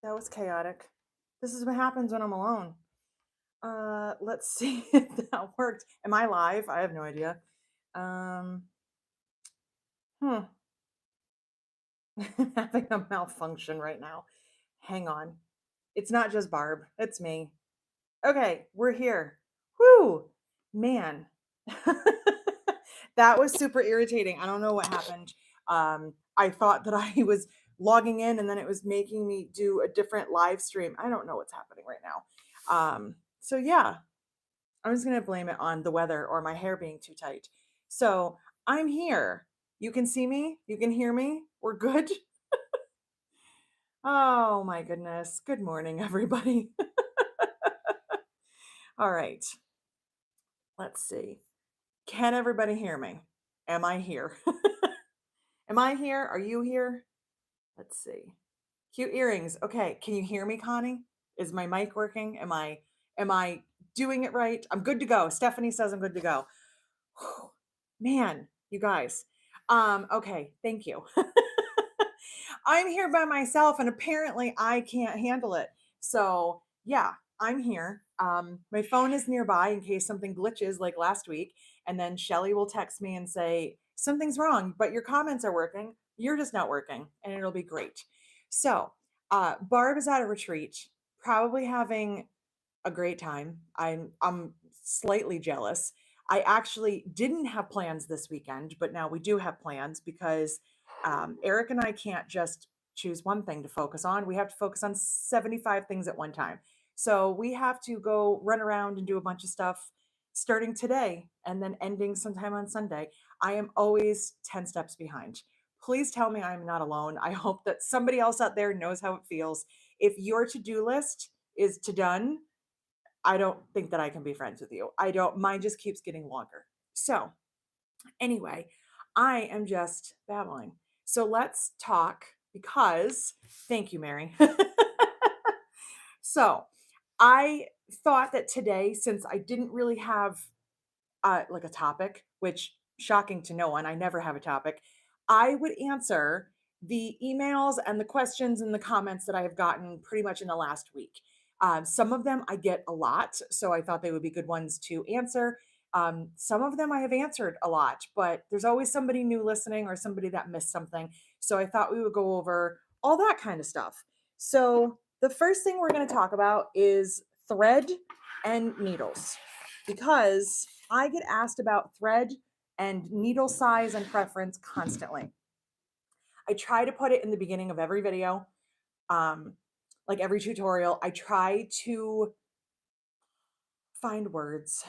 That was chaotic. This is what happens when I'm alone. Let's see if that worked. Am I live? I have no idea. Um, hmm. I'm having a malfunction right now. Hang on. It's not just Barb, it's me. Okay, we're here. Whoo, man. That was super irritating. I don't know what happened. I thought that I was logging in and then it was making me do a different live stream. I don't know what's happening right now. So yeah, I'm just gonna blame it on the weather or my hair being too tight. So I'm here. You can see me, you can hear me. We're good. Oh my goodness. Good morning, everybody. All right, let's see. Can everybody hear me? Am I here? Am I here? Are you here? Let's see. Cute earrings. Okay, can you hear me, Connie? Is my mic working? Am I doing it right? I'm good to go. Stephanie says I'm good to go. Whew. Man, you guys. Okay, thank you. I'm here by myself and apparently I can't handle it. So, yeah, I'm here. My phone is nearby in case something glitches like last week. And then Shelly will text me and say, something's wrong, but your comments are working. You're just not working. And it'll be great. So, Barb is at a retreat, probably having a great time. I'm slightly jealous. I actually didn't have plans this weekend, but now we do have plans because Eric and I can't just choose one thing to focus on. We have to focus on 75 things at one time. So we have to go run around and do a bunch of stuff starting today and then ending sometime on Sunday. I am always 10 steps behind. Please tell me I'm not alone. I hope that somebody else out there knows how it feels. If your to do list is to done, I don't think that I can be friends with you. I don't, mine just keeps getting longer. So, anyway, I am just babbling. So, let's talk because, thank you, Mary. So, I thought that today, since I didn't really have like a topic, which shocking to no one, I never have a topic, I would answer the emails and the questions and the comments that I have gotten pretty much in the last week. Some of them I get a lot, so I thought they would be good ones to answer. Some of them I have answered a lot, but there's always somebody new listening or somebody that missed something. So I thought we would go over all that kind of stuff. So the first thing we're going to talk about is thread and needles because I get asked about thread and needle size and preference constantly. I try to put it in the beginning of every video, um, like every tutorial. I try to find words.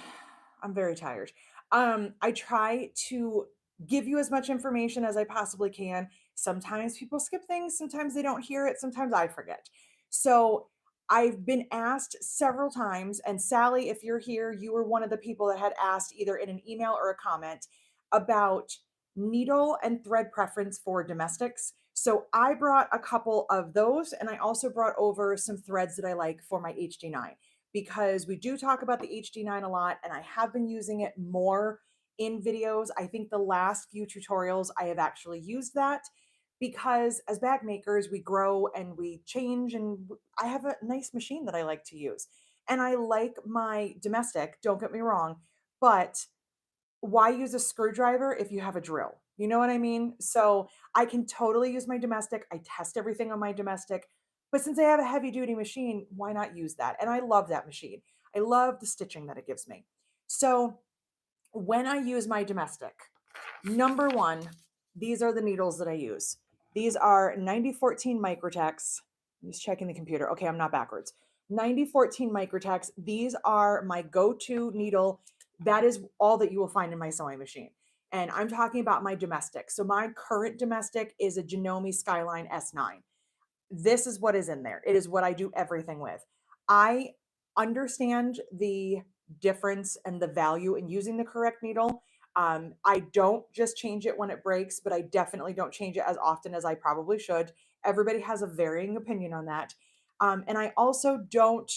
I'm very tired. I try to give you as much information as I possibly can. Sometimes people skip things, sometimes they don't hear it, sometimes I forget. So I've been asked several times, and Sally, if you're here, you were one of the people that had asked either in an email or a comment about needle and thread preference for domestics. So I brought a couple of those, and I also brought over some threads that I like for my HD9 because we do talk about the HD9 a lot, and I have been using it more in videos. I think the last few tutorials I have actually used that because as bag makers, we grow and we change, and I have a nice machine that I like to use. And I like my domestic, don't get me wrong, but why use a screwdriver if you have a drill? You know what I mean? So I can totally use my domestic. I test everything on my domestic. But since I have a heavy duty machine, why not use that? And I love that machine. I love the stitching that it gives me. So when I use my domestic, number one, these are the needles that I use. These are 9014 Microtex. I'm just checking the computer. Okay, I'm not backwards. 9014 Microtex. These are my go-to needle. That is all that you will find in my sewing machine. And I'm talking about my domestic. So my current domestic is a Janome Skyline S9. This is what is in there. It is what I do everything with. I understand the difference and the value in using the correct needle. I don't just change it when it breaks, but I definitely don't change it as often as I probably should. Everybody has a varying opinion on that. And I also don't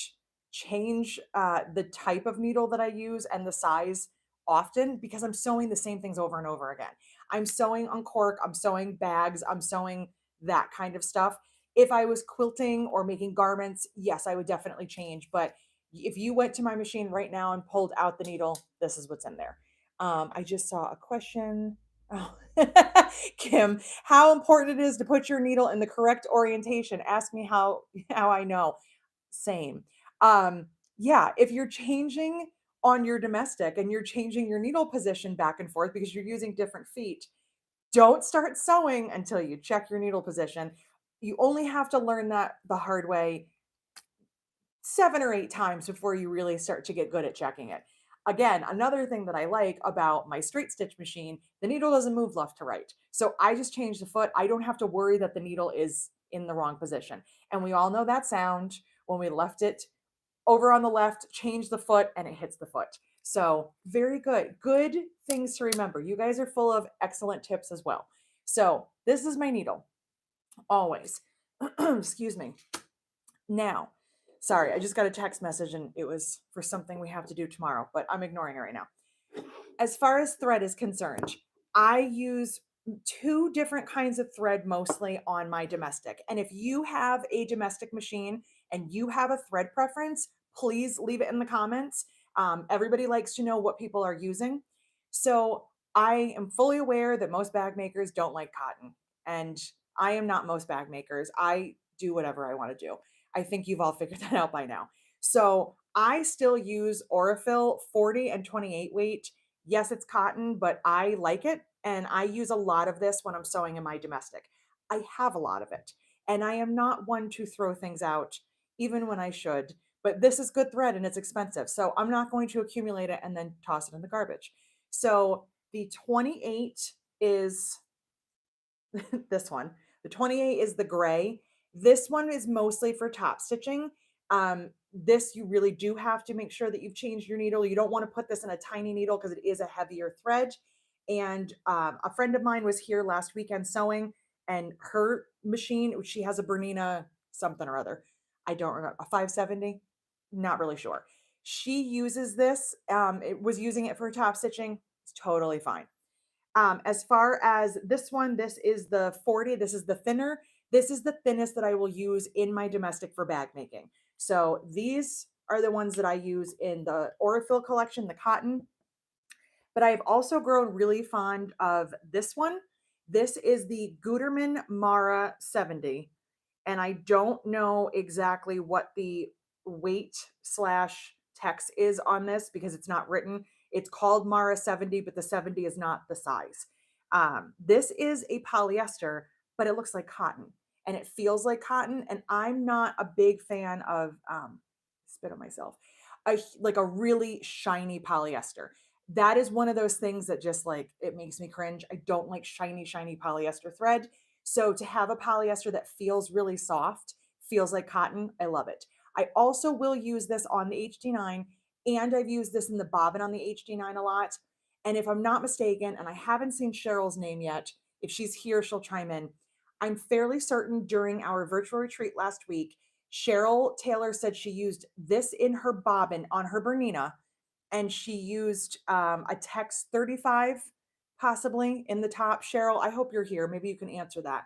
change the type of needle that I use and the size often because I'm sewing the same things over and over again. I'm sewing on cork, I'm sewing bags, I'm sewing that kind of stuff. If I was quilting or making garments, yes, I would definitely change. But if you went to my machine right now and pulled out the needle, this is what's in there. I just saw a question. Oh, Kim, how important it is to put your needle in the correct orientation. Ask me how I know. Same. Um, yeah, if you're changing on your domestic and you're changing your needle position back and forth because you're using different feet, don't start sewing until you check your needle position. You only have to learn that the hard way 7 or 8 times before you really start to get good at checking it. Again, another thing that I like about my straight stitch machine, the needle doesn't move left to right. So I just change the foot. I don't have to worry that the needle is in the wrong position. And we all know that sound when we left it over on the left, change the foot, and it hits the foot. So very good. Good things to remember. You guys are full of excellent tips as well. So this is my needle, always. Excuse me. Now, sorry, I just got a text message and it was for something we have to do tomorrow, but I'm ignoring it right now. As far as thread is concerned, I use two different kinds of thread mostly on my domestic. And if you have a domestic machine and you have a thread preference, please leave it in the comments. Everybody likes to know what people are using. So I am fully aware that most bag makers don't like cotton. And I am not most bag makers. I do whatever I want to do. I think you've all figured that out by now. So I still use Aurifil 40 and 28 weight. Yes, it's cotton, but I like it. And I use a lot of this when I'm sewing in my domestic. I have a lot of it. And I am not one to throw things out, even when I should. But this is good thread and it's expensive. So I'm not going to accumulate it and then toss it in the garbage. So the 28 is this one. The 28 is the gray. This one is mostly for top stitching. This you really do have to make sure that you've changed your needle. You don't want to put this in a tiny needle because it is a heavier thread. And a friend of mine was here last weekend sewing, and her machine, she has a Bernina something or other. I don't remember, a 570. Not really sure. She uses this. It was using it for top stitching. It's totally fine. As far as this one, this is the 40. This is the thinner. This is the thinnest that I will use in my domestic for bag making. So these are the ones that I use in the Aurifil collection, the cotton. But I've also grown really fond of this one. This is the Gutermann Mara 70. And I don't know exactly what the weight slash text is on this because it's not written. It's called Mara 70, but the 70 is not the size. This is a polyester, but it looks like cotton and it feels like cotton. And I'm not a big fan of spit on myself, like a really shiny polyester. That is one of those things that just like it makes me cringe. I don't like shiny polyester thread. So to have a polyester that feels really soft, feels like cotton, I love it. I also will use this on the HD9 and I've used this in the bobbin on the HD9 a lot. And if I'm not mistaken, and I haven't seen Cheryl's name yet, if she's here, she'll chime in. I'm fairly certain during our virtual retreat last week, Cheryl Taylor said she used this in her bobbin on her Bernina, and she used a Tex 35 possibly in the top. Cheryl, I hope you're here. Maybe you can answer that.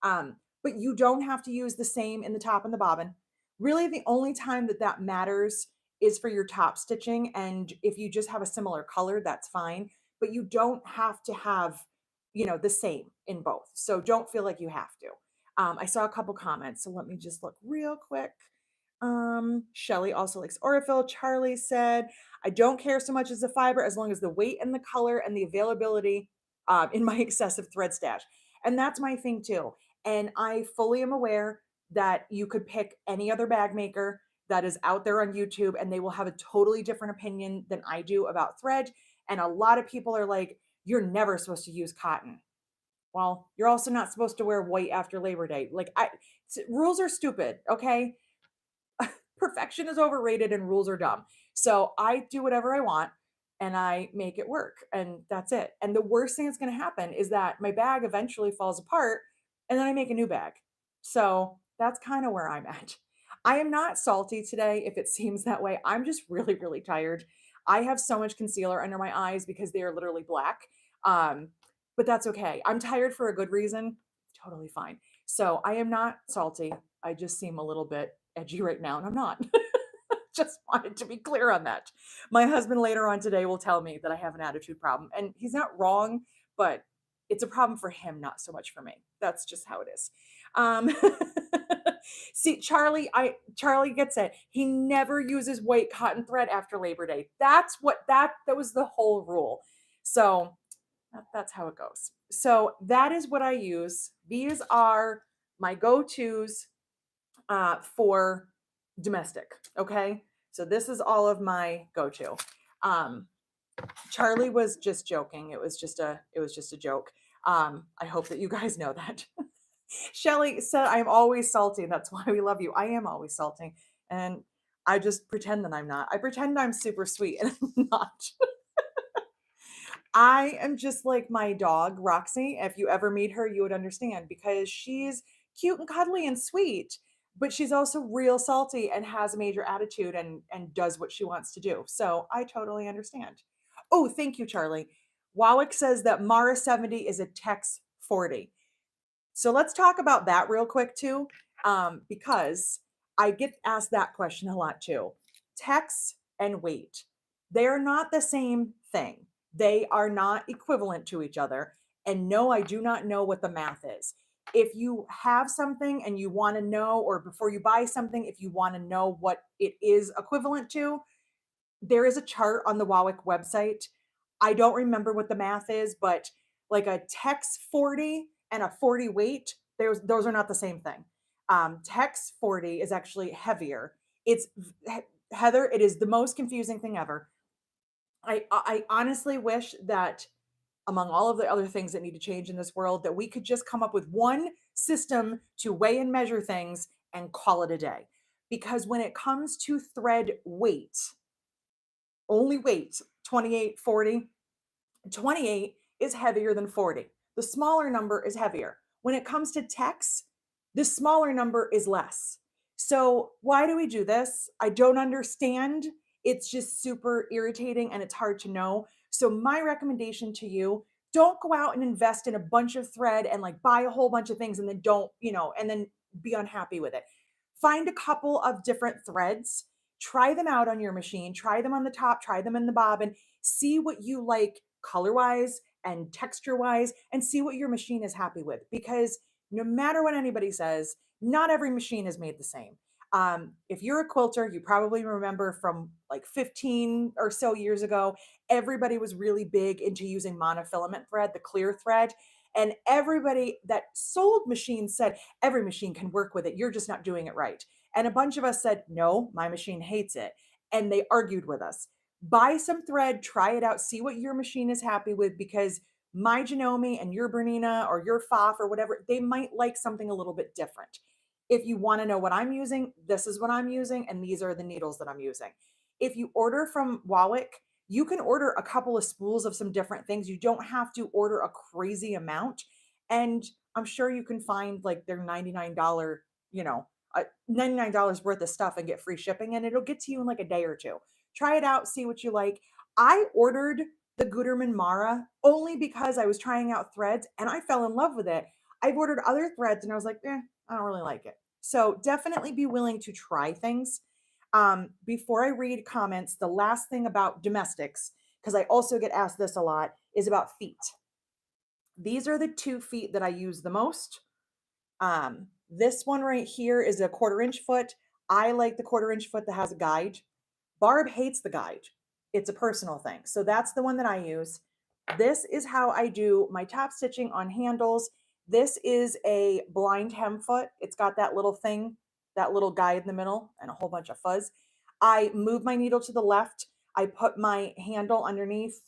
But you don't have to use the same in the top and the bobbin. Really, the only time that that matters is for your top stitching. And if you just have a similar color, that's fine. But you don't have to have, the same in both. So don't feel like you have to. I saw a couple comments, so let me just look real quick. Shelly also likes Aurifil. Charlie said, I don't care so much as the fiber as long as the weight and the color and the availability in my excessive thread stash. And that's my thing too. And I fully am aware that you could pick any other bag maker that is out there on YouTube and they will have a totally different opinion than I do about thread. And a lot of people are like, you're never supposed to use cotton. Well, you're also not supposed to wear white after Labor Day. Rules are stupid, okay? Perfection is overrated and rules are dumb. So I do whatever I want and I make it work and that's it. And the worst thing that's going to happen is that my bag eventually falls apart and then I make a new bag. So that's kind of where I'm at. I am not salty today if it seems that way. I'm just really tired. I have so much concealer under my eyes because they are literally black. But that's okay. I'm tired for a good reason. Totally fine. So I am not salty. I just seem a little bit edgy right now, and I'm not. Just wanted to be clear on that. My husband later on today will tell me that I have an attitude problem, and he's not wrong, but it's a problem for him, not so much for me. That's just how it is. Um, See, Charlie gets it. He never uses white cotton thread after Labor Day. That was the whole rule. So that's how it goes. So that is what I use. These are my go-tos for domestic. Okay. So this is all of my go-to. Um, Charlie was just joking. It was just a joke. I hope that you guys know that. Shelly said, I'm always salty. And that's why we love you. I am always salty. And I just pretend that I'm not. I pretend I'm super sweet and I'm not. I am just like my dog, Roxy. If you ever meet her, you would understand because she's cute and cuddly and sweet, but she's also real salty and has a major attitude and does what she wants to do. So I totally understand. Oh, thank you, Charlie. Wowick says that Mara 70 is a Tex 40. So let's talk about that real quick too, because I get asked that question a lot too. Text and weight, they are not the same thing. They are not equivalent to each other. And no, I do not know what the math is. If you have something and you want to know, or before you buy something, if you want to know what it is equivalent to, there is a chart on the Wawick website. I don't remember what the math is, but like a Tex 40 and a 40 weight, those are not the same thing. Tex 40 is actually heavier. It's Heather, it is the most confusing thing ever. I honestly wish that among all of the other things that need to change in this world, that we could just come up with one system to weigh and measure things and call it a day. Because when it comes to thread weight, only weight 28, 40. 28 is heavier than 40. The smaller number is heavier. When it comes to text, the smaller number is less. So why do we do this? I don't understand. It's just super irritating and it's hard to know. So my recommendation to you, don't go out and invest in a bunch of thread and like buy a whole bunch of things and then don't, and then be unhappy with it. Find a couple of different threads, try them out on your machine, try them on the top, try them in the bobbin, see what you like color wise and texture wise, and see what your machine is happy with. Because no matter what anybody says, not every machine is made the same. If you're a quilter, you probably remember from like 15 or so years ago, everybody was really big into using monofilament thread, the clear thread. And everybody that sold machines said, every machine can work with it. You're just not doing it right. And a bunch of us said, no, my machine hates it. And they argued with us. Buy some thread, try it out, see what your machine is happy with, because my Janome and your Bernina or your Pfaff or whatever, they might like something a little bit different. If you want to know what I'm using, this is what I'm using, and these are the needles that I'm using. If you order from Wawick, you can order a couple of spools of some different things. You don't have to order a crazy amount. And I'm sure you can find like their $99, $99 worth of stuff and get free shipping, and it'll get to you in like a day or two. Try it out, see what you like. I ordered the Gutermann Mara only because I was trying out threads and I fell in love with it. I've ordered other threads and I was like, I don't really like it. So definitely be willing to try things. Before I read comments, the last thing about domestics, because I also get asked this a lot, is about feet. These are the 2 feet that I use the most. This one right here is a 1/4 inch foot. I like the 1/4 inch foot that has a guide. Barb hates the guide. It's a personal thing. So that's the one that I use. This is how I do my top stitching on handles. This is a blind hem foot. It's got that little thing, that little guide in the middle and a whole bunch of fuzz. I move my needle to the left. I put my handle underneath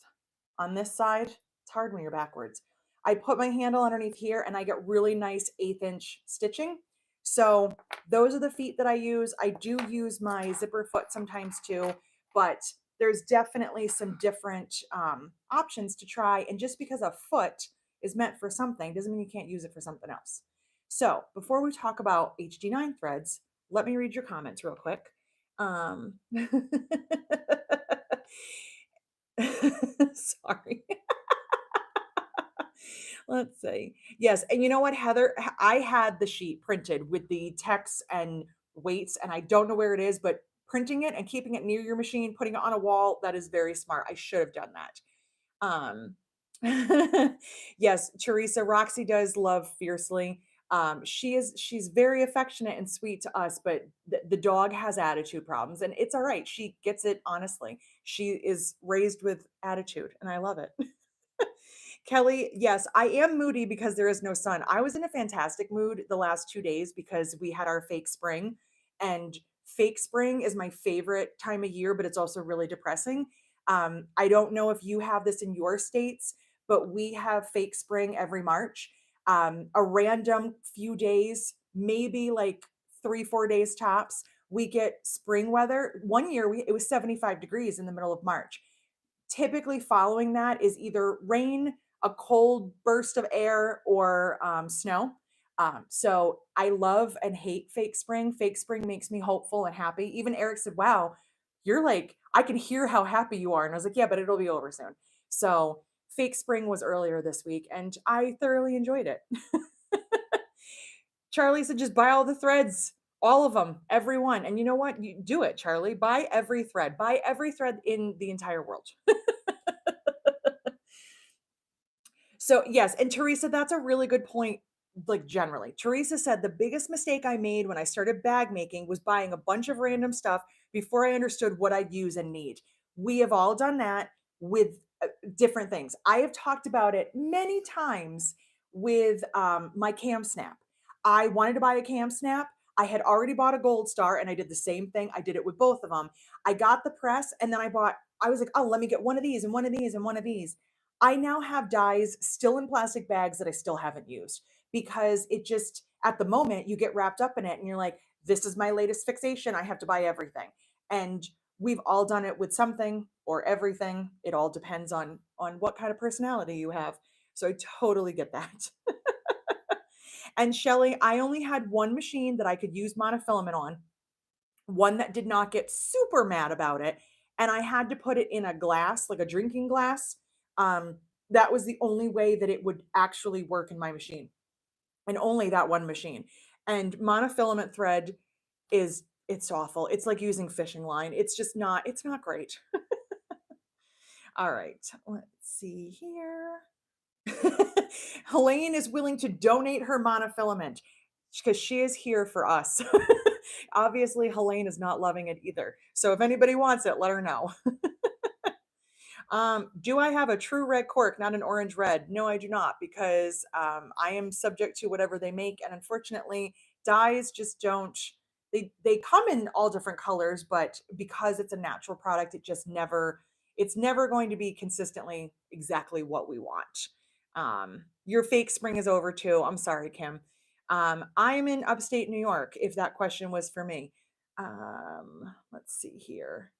on this side. It's hard when you're backwards. I put my handle underneath here and I get really nice 1/8 inch stitching. So those are the feet that I use. I do use my zipper foot sometimes too, but there's definitely some different options to try. And just because a foot is meant for something doesn't mean you can't use it for something else. So before we talk about HD9 threads, let me read your comments real quick. Sorry. Let's see. Yes, and you know what, Heather? I had the sheet printed with the text and weights, and I don't know where it is, but printing it and keeping it near your machine, putting it on a wall, that is very smart. I should have done that. Um, yes, Teresa, Roxy does love fiercely. She's very affectionate and sweet to us, but the dog has attitude problems, and it's all right. She gets it honestly. She is raised with attitude, and I love it. Kelly, yes, I am moody because there is no sun. I was in a fantastic mood the last 2 days because we had our fake spring, and fake spring is my favorite time of year, but it's also really depressing. I don't know if you have this in your states, but we have fake spring every March. A random few days, maybe like 3, 4 days tops, we get spring weather. One year it was 75 degrees in the middle of March. Typically following that is either rain, a cold burst of air, or snow. So I love and hate fake spring. Fake spring makes me hopeful and happy. Even Eric said, "Wow, you're like, I can hear how happy you are." And I was like, "Yeah, but it'll be over soon." So fake spring was earlier this week, and I thoroughly enjoyed it. Charlie said, "Just buy all the threads, all of them, every one." And you know what? You do it, Charlie. Buy every thread in the entire world. So, yes, and Teresa, that's a really good point, like, generally. Teresa said, "The biggest mistake I made when I started bag making was buying a bunch of random stuff before I understood what I'd use and need." We have all done that with different things. I have talked about it many times with my cam snap. I wanted to buy a cam snap. I had already bought a gold star and I did the same thing. I did it with both of them. I got the press and then I was like, "Oh, let me get one of these and one of these and one of these." I now have dies still in plastic bags that I still haven't used because it just, at the moment, you get wrapped up in it and you're like, this is my latest fixation. I have to buy everything. And we've all done it with something or everything. It all depends on what kind of personality you have. So I totally get that. And Shelly, I only had one machine that I could use monofilament on, one that did not get super mad about it, and I had to put it in a glass, like a drinking glass. Um, that was the only way that it would actually work in my machine, and only that one machine. And monofilament thread it's awful. It's like using fishing line. It's not great. All right, let's see here. Helene is willing to donate her monofilament because she is here for us. Obviously, Helene is not loving it either. So if anybody wants it, let her know. Do I have a true red cork, not an orange red? No, I do not, because I am subject to whatever they make, and unfortunately, dyes just don't. They come in all different colors, but because it's a natural product, it's never going to be consistently exactly what we want. Your fake spring is over too. I'm sorry, Kim. I'm in upstate New York. If that question was for me, let's see here.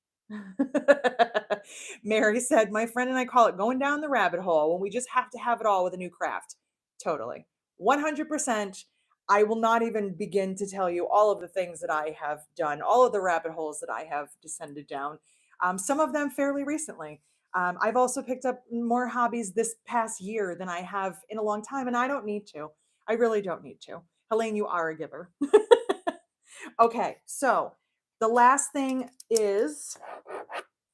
Mary said, "My friend and I call it going down the rabbit hole when we just have to have it all with a new craft." Totally. 100%. I will not even begin to tell you all of the things that I have done, all of the rabbit holes that I have descended down, some of them fairly recently. I've also picked up more hobbies this past year than I have in a long time, and I don't need to. I really don't need to. Helene, you are a giver. Okay, so the last thing is,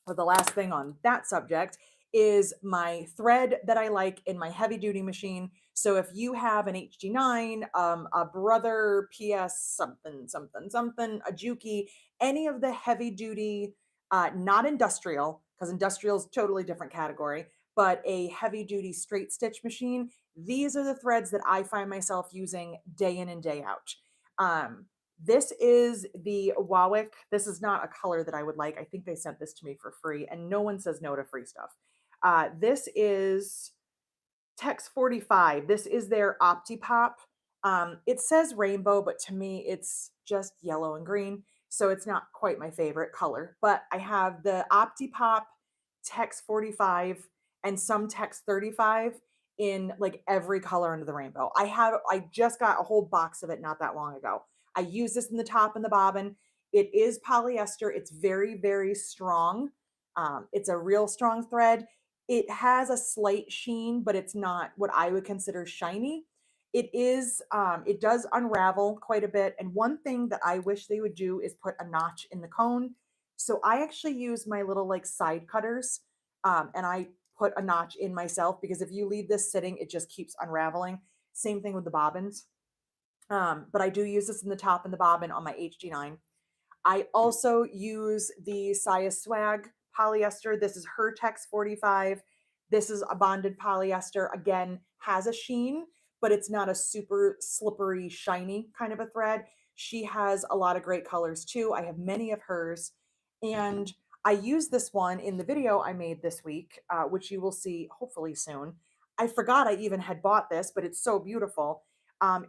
or the last thing on that subject is my thread that I like in my heavy duty machine. So if you have an HG9, a Brother PS something, something, something, a Juki, any of the heavy duty, not industrial, because industrial is totally different category, but a heavy duty straight stitch machine, these are the threads that I find myself using day in and day out. This is the Wawick. This is not a color that I would like. I think they sent this to me for free, and no one says no to free stuff. This is Tex 45. This is their OptiPop. It says rainbow, but to me, it's just yellow and green. So it's not quite my favorite color. But I have the OptiPop Tex 45 and some Tex 35 in like every color under the rainbow. I just got a whole box of it not that long ago. I use this in the top and the bobbin. It is polyester. It's very, very strong. It's a real strong thread. It has a slight sheen, but it's not what I would consider shiny. It does unravel quite a bit. And one thing that I wish they would do is put a notch in the cone. So I actually use my little like side cutters, and I put a notch in myself because if you leave this sitting, it just keeps unraveling. Same thing with the bobbins. But I do use this in the top and the bobbin on my HD9. I also use the Saya Swag polyester. This is her Tex 45. This is a bonded polyester. Again, has a sheen, but it's not a super slippery, shiny kind of a thread. She has a lot of great colors too. I have many of hers. And I used this one in the video I made this week, which you will see hopefully soon. I forgot I even had bought this, but it's so beautiful.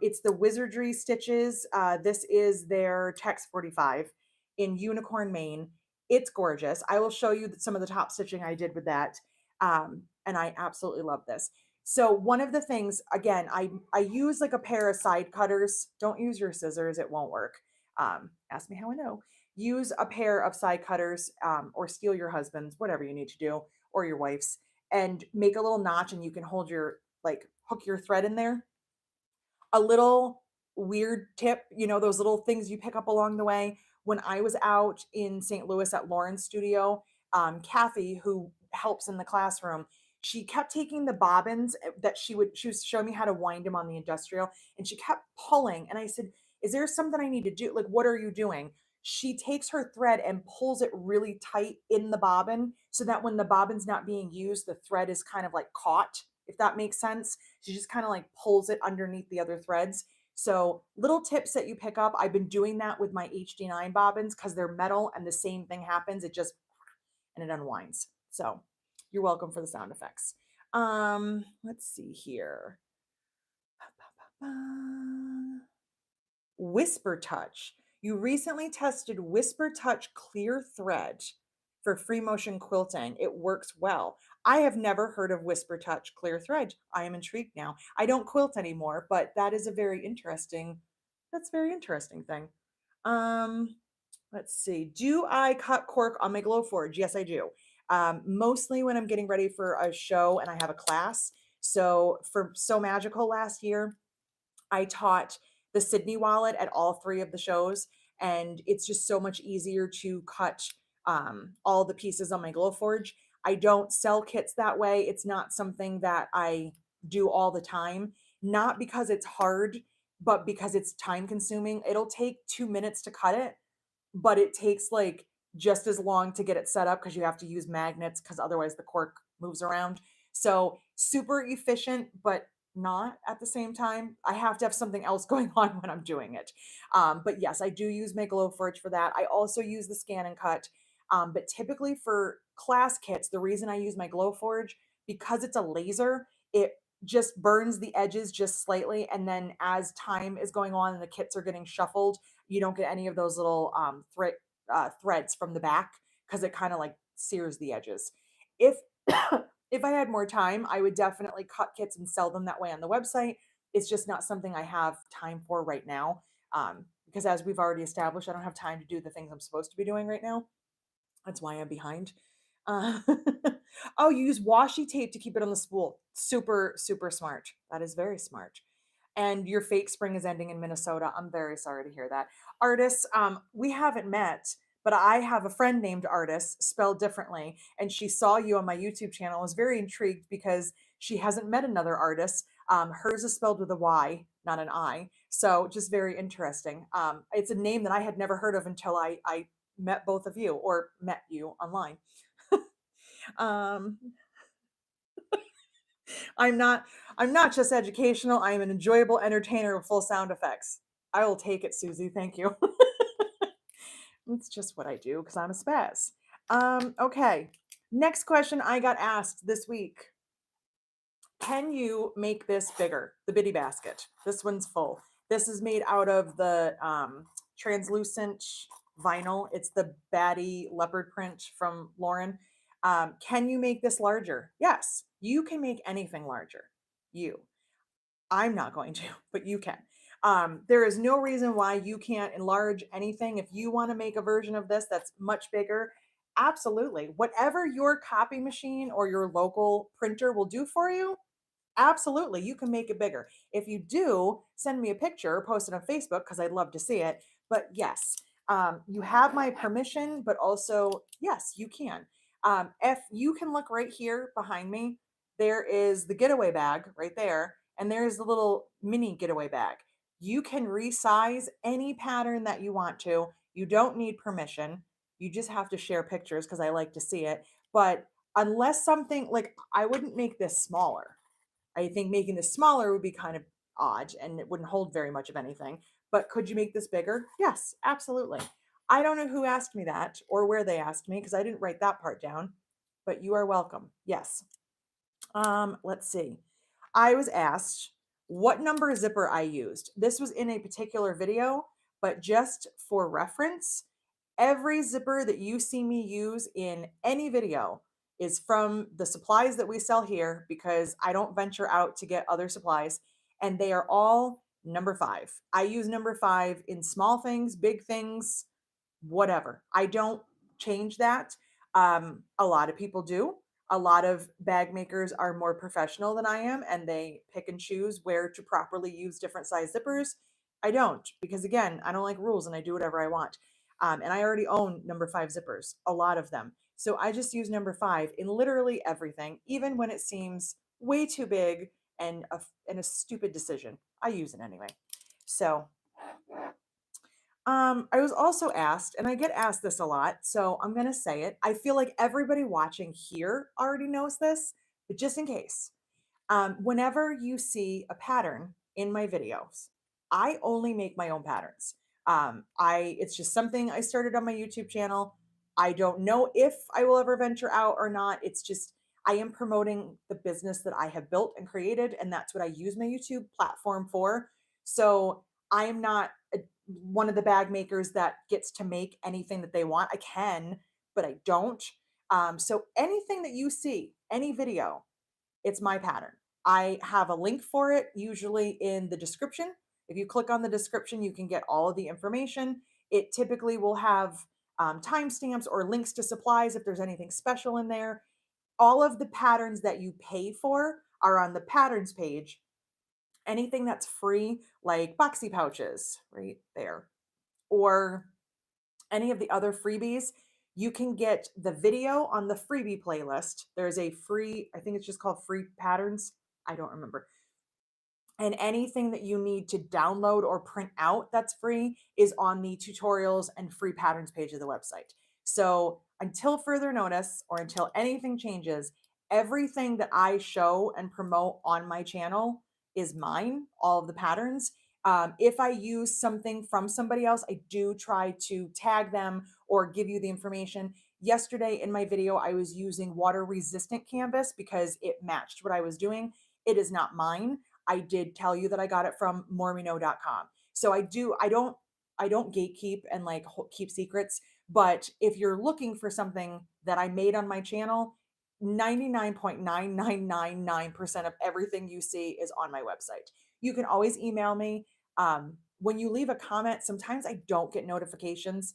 It's the Wizardry Stitches. This is their Tex 45 in Unicorn, Maine. It's gorgeous. I will show you some of the top stitching I did with that. And I absolutely love this. So one of the things, again, I use like a pair of side cutters. Don't use your scissors, it won't work. Ask me how I know. Use a pair of side cutters, or steal your husband's, whatever you need to do, or your wife's, and make a little notch, and you can hold your, like, hook your thread in there. A little weird tip, those little things you pick up along the way. When I was out in St. Louis at Lauren's studio, Kathy, who helps in the classroom, she kept taking the bobbins that she was showing me how to wind them on the industrial, and she kept pulling. And I said, "Is there something I need to do? Like, what are you doing?" She takes her thread and pulls it really tight in the bobbin so that when the bobbin's not being used, the thread is kind of like caught, if that makes sense. She just kind of like pulls it underneath the other threads. So little tips that you pick up. I've been doing that with my HD9 bobbins because they're metal and the same thing happens. It just, and it unwinds. So you're welcome for the sound effects. Let's see here. Whisper Touch. You recently tested Whisper Touch clear thread for free motion quilting. It works well. I have never heard of Whisper Touch clear thread. I am intrigued now. I don't quilt anymore, but that is a very interesting thing. Um, let's see. Do I cut cork on my Glowforge? Yes, I do. Mostly when I'm getting ready for a show and I have a class. So for So Magical last year, I taught the Sydney wallet at all three of the shows, and it's just so much easier to cut all the pieces on my Glowforge. I don't sell kits that way. It's not something that I do all the time, not because it's hard, but because it's time consuming. It'll take 2 minutes to cut it, but it takes like just as long to get it set up because you have to use magnets because otherwise the cork moves around. So super efficient, but not at the same time. I have to have something else going on when I'm doing it. But yes, I do use my Glowforge for that. I also use the Scan and Cut. But typically for class kits, the reason I use my Glowforge, because it's a laser, it just burns the edges just slightly. And then as time is going on and the kits are getting shuffled, you don't get any of those little threads from the back because it kind of like sears the edges. If if I had more time, I would definitely cut kits and sell them that way on the website. It's just not something I have time for right now, because as we've already established, I don't have time to do the things I'm supposed to be doing right now. That's why I'm behind. Uh, oh, you use washi tape to keep it on the spool. Super, super smart. That is very smart. And your fake spring is ending in Minnesota. I'm very sorry to hear that. Artists, we haven't met, but I have a friend named Artist, spelled differently, and she saw you on my YouTube channel. I was very intrigued because she hasn't met another artist. Hers is spelled with a Y, not an I. So just very interesting. It's a name that I had never heard of until I met both of you or met you online. Um, I'm not I'm not just educational. I am an enjoyable entertainer with full sound effects. I will take it, Susie. Thank you. It's just what I do because I'm a spaz. Okay. Next question I got asked this week. Can you make this bigger? The bitty basket. This one's full. This is made out of the translucent vinyl. It's the Batty leopard print from Lauren. Can you make this larger? Yes, you can make anything larger. You. I'm not going to, but you can. There is no reason why you can't enlarge anything. If you want to make a version of this that's much bigger, Absolutely. Whatever your copy machine or your local printer will do for you, absolutely, you can make it bigger. If you do, send me a picture or post it on Facebook because I'd love to see it. But yes, you have my permission, but also, yes, you can. If you can look right here behind me, there is the getaway bag right there, and there's the little mini getaway bag. You can resize any pattern that you want to. You don't need permission. You just have to share pictures because I like to see it. But unless something like I wouldn't make this smaller. I think making this smaller would be kind of odd and it wouldn't hold very much of anything. But could you make this bigger? Yes, absolutely. I don't know who asked me that or where they asked me because I didn't write that part down, but you are welcome. Yes. Let's see. I was asked what number zipper I used. This was in a particular video, but just for reference, every zipper that you see me use in any video is from the supplies that we sell here because I don't venture out to get other supplies, and they are all number 5. I use number 5 in small things, big things, whatever. I don't change that. A lot of people do. A lot of bag makers are more professional than I am and they pick and choose where to properly use different size zippers. I don't because, again, I don't like rules and I do whatever I want. And I already own number 5 zippers, a lot of them. So I just use number 5 in literally everything, even when it seems way too big and a stupid decision. I use it anyway. So I was also asked, and I get asked this a lot, so I'm going to say it. I feel like everybody watching here already knows this, but just in case, whenever you see a pattern in my videos, I only make my own patterns. It's just something I started on my YouTube channel. I don't know if I will ever venture out or not. It's just I am promoting the business that I have built and created, and that's what I use my YouTube platform for. So I am not one of the bag makers that gets to make anything that they want. I can, but I don't. So anything that you see, any video, it's my pattern. I have a link for it, usually in the description. If you click on the description, you can get all of the information. It typically will have timestamps or links to supplies if there's anything special in there. All of the patterns that you pay for are on the patterns page. Anything that's free, like boxy pouches, right there, or any of the other freebies, you can get the video on the freebie playlist. There's a free, I think it's just called free patterns. I don't remember. And anything that you need to download or print out that's free is on the tutorials and free patterns page of the website. So until further notice or until anything changes, everything that I show and promote on my channel is mine, all of the patterns. If I use something from somebody else, I do try to tag them or give you the information. Yesterday in my video, I was using water resistant canvas because it matched what I was doing. It is not mine. I did tell you that I got it from mormino.com. So I don't gatekeep and like keep secrets, but if you're looking for something that I made on my channel, 99.9999% of everything you see is on my website. You can always email me. When you leave a comment, sometimes I don't get notifications,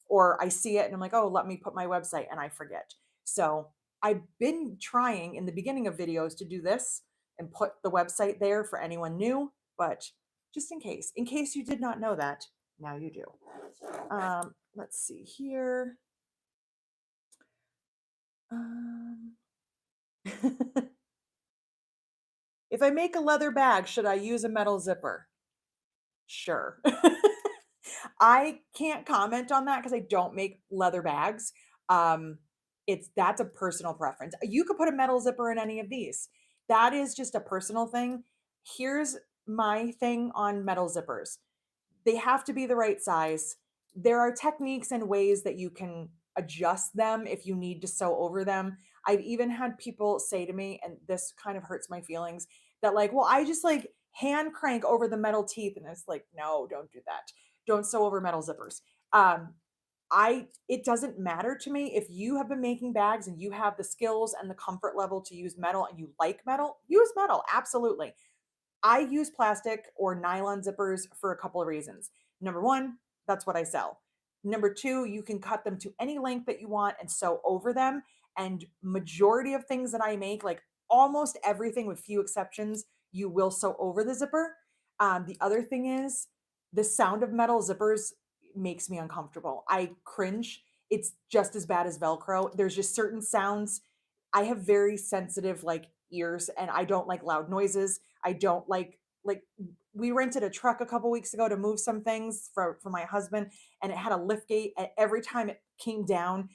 or I see it and I'm like, oh, let me put my website, and I forget. So I've been trying in the beginning of videos to do this and put the website there for anyone new, but just in case you did not know that, now you do. Let's see here. Um, if I make a leather bag, should I use a metal zipper? Sure. I can't comment on that because I don't make leather bags. Um, that's a personal preference. You could put a metal zipper in any of these. That is just a personal thing. Here's my thing on metal zippers. They have to be the right size. There are techniques and ways that you can adjust them if you need to sew over them. I've even had people say to me, and this kind of hurts my feelings, that like, well, I just like hand crank over the metal teeth. And it's like, no, don't do that. Don't sew over metal zippers. Um, it doesn't matter to me if you have been making bags and you have the skills and the comfort level to use metal and you like metal, use metal. Absolutely. I use plastic or nylon zippers for a couple of reasons. Number one, that's what I sell. Number two, you can cut them to any length that you want and sew over them. And majority of things that I make, like almost everything with few exceptions, you will sew over the zipper. The other thing is the sound of metal zippers makes me uncomfortable. I cringe. It's just as bad as Velcro. There's just certain sounds. I have very sensitive like ears and I don't like loud noises. I don't like we rented a truck a couple weeks ago to move some things for my husband and it had a lift gate and every time it came down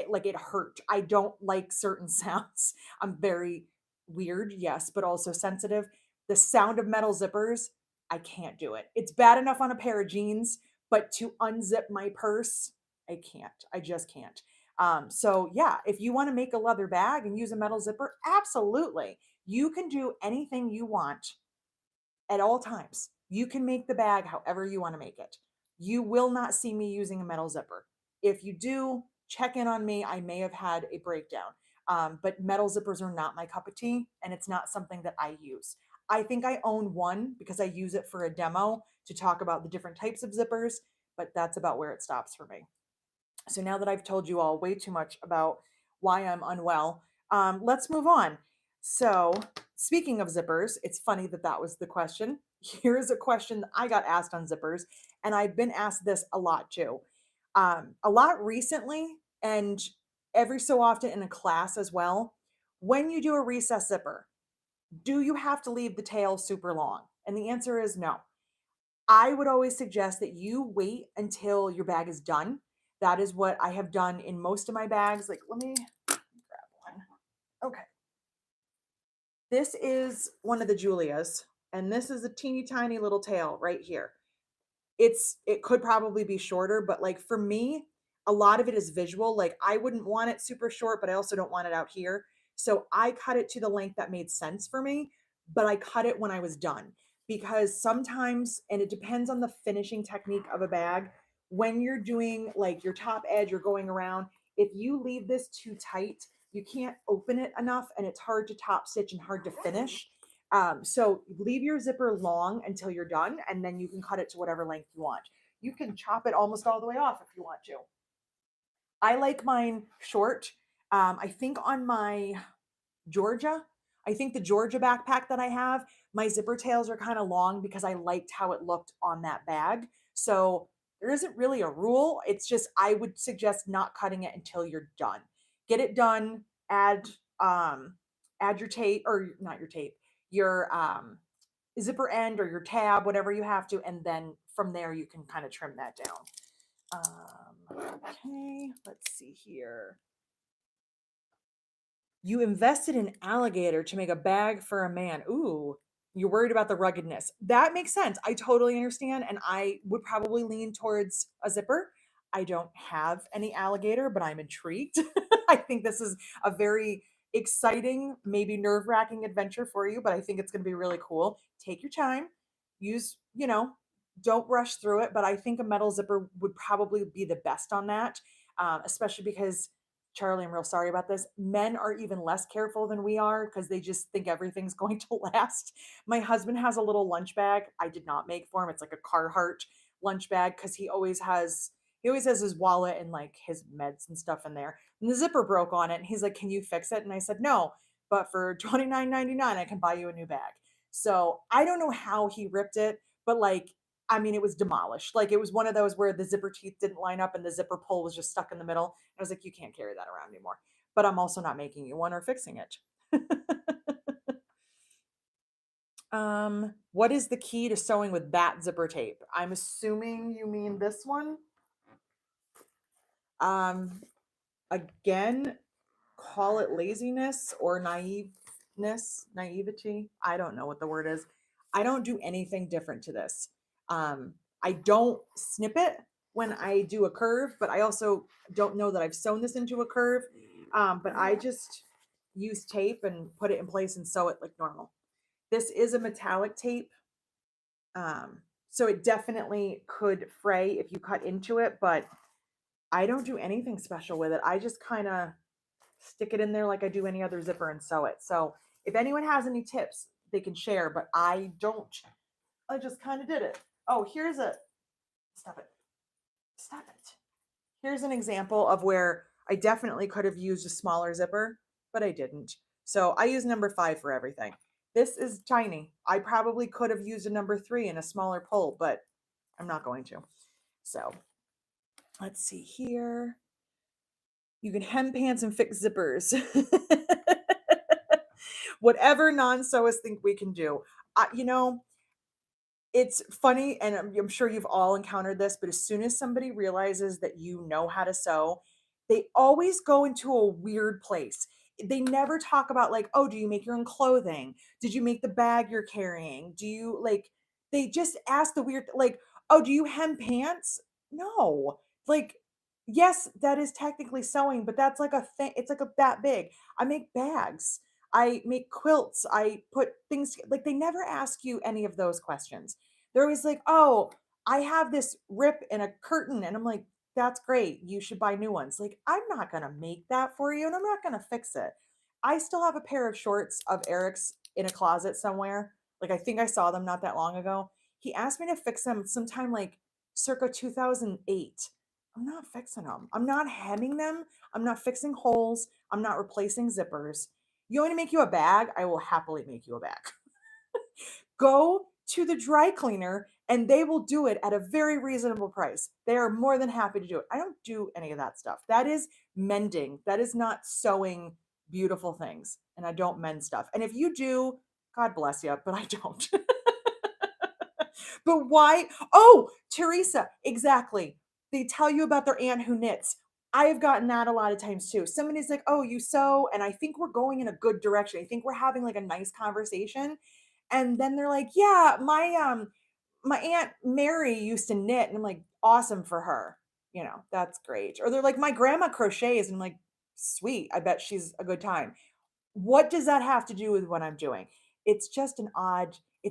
like it hurt. I don't like certain sounds. I'm very weird, yes, but also sensitive. The sound of metal zippers, I can't do it. It's bad enough on a pair of jeans, but to unzip my purse, I can't. I just can't. So yeah, if you want to make a leather bag and use a metal zipper, absolutely. You can do anything you want at all times. You can make the bag however you want to make it. You will not see me using a metal zipper. If you do, check in on me. I may have had a breakdown. But metal zippers are not my cup of tea, and it's not something that I use. I think I own one because I use it for a demo to talk about the different types of zippers, but that's about where it stops for me. So now that I've told you all way too much about why I'm unwell, let's move on. So, speaking of zippers, it's funny that that was the question. Here's a question that I got asked on zippers, and I've been asked this a lot too. A lot recently, and every so often in a class as well. When you do a recess zipper, do you have to leave the tail super long? And the answer is no. I would always suggest that you wait until your bag is done. That is what I have done in most of my bags. Like, let me grab one. Okay. This is one of the Julias, and this is a teeny tiny little tail right here. It could probably be shorter, but like for me, a lot of it is visual. Like I wouldn't want it super short, but I also don't want it out here. So I cut it to the length that made sense for me, but I cut it when I was done because sometimes, and it depends on the finishing technique of a bag, when you're doing like your top edge, you're going around, if you leave this too tight, you can't open it enough and it's hard to top stitch and hard to finish. So leave your zipper long until you're done, and then you can cut it to whatever length you want. You can chop it almost all the way off if you want to. I like mine short. I think on my Georgia, I think the Georgia backpack that I have, my zipper tails are kind of long because I liked how it looked on that bag. So there isn't really a rule. It's just I would suggest not cutting it until you're done. Get it done, add add your tape or not your tape, your zipper end or your tab, whatever you have to, and then from there you can kind of trim that down. Okay, let's see here. You invested in Alligator to make a bag for a man. Ooh, you're worried about the ruggedness. That makes sense. I totally understand. And I would probably lean towards a zipper. I don't have any alligator, but I'm intrigued. I think this is a very exciting, maybe nerve wracking adventure for you, but I think it's going to be really cool. Take your time, use, don't rush through it. But I think a metal zipper would probably be the best on that, especially because Charlie, I'm real sorry about this. Men are even less careful than we are because they just think everything's going to last. My husband has a little lunch bag I did not make for him. It's like a Carhartt lunch bag because he always has his wallet and like his meds and stuff in there. And the zipper broke on it. And he's like, "Can you fix it?" And I said, "No, but for $29.99, I can buy you a new bag." So I don't know how he ripped it, but like I mean, it was demolished. Like it was one of those where the zipper teeth didn't line up and the zipper pull was just stuck in the middle. I was like, you can't carry that around anymore. But I'm also not making you one or fixing it. What is the key to sewing with that zipper tape? I'm assuming you mean this one. Um, again, call it laziness or naivety. I don't know what the word is. I don't do anything different to this. I don't snip it when I do a curve, but I also don't know that I've sewn this into a curve. But I just use tape and put it in place and sew it like normal. This is a metallic tape. So it definitely could fray if you cut into it, but I don't do anything special with it. I just kind of stick it in there like I do any other zipper and sew it. So if anyone has any tips, they can share, but I don't. I just kind of did it. Oh, here's a, stop it. Stop it. Here's an example of where I definitely could have used a smaller zipper, but I didn't. So I use number 5 for everything. This is tiny. I probably could have used a number 3 and a smaller pull, but I'm not going to. So let's see here. You can hem pants and fix zippers. Whatever non-sewists think we can do. You know, it's funny, and I'm sure you've all encountered this, but as soon as somebody realizes that you know how to sew, they always go into a weird place. They never talk about like, "Oh, do you make your own clothing? Did you make the bag you're carrying? Do you like" they just ask the weird like, "Oh, do you hem pants?" No. Like, yes, that is technically sewing, but that's like a thing. It's like a that big. I make bags. I make quilts. I put things like they never ask you any of those questions. They're always like, "Oh, I have this rip in a curtain." And I'm like, "That's great. You should buy new ones." Like, I'm not going to make that for you and I'm not going to fix it. I still have a pair of shorts of Eric's in a closet somewhere. Like, I think I saw them not that long ago. He asked me to fix them sometime like circa 2008. I'm not fixing them. I'm not hemming them. I'm not fixing holes. I'm not replacing zippers. You want me to make you a bag? I will happily make you a bag. Go to the dry cleaner and they will do it at a very reasonable price. They are more than happy to do it. I don't do any of that stuff. That is mending. That is not sewing beautiful things. And I don't mend stuff. And if you do, God bless you, but I don't. But why? Oh, Teresa, exactly. They tell you about their aunt who knits. I have gotten that a lot of times too. Somebody's like, "Oh, you sew," and I think we're going in a good direction. I think we're having like a nice conversation. And then they're like, "Yeah, my aunt Mary used to knit." And I'm like, "Awesome for her." That's great. Or they're like, "My grandma crochets." And I'm like, "Sweet. I bet she's a good time." What does that have to do with what I'm doing? It's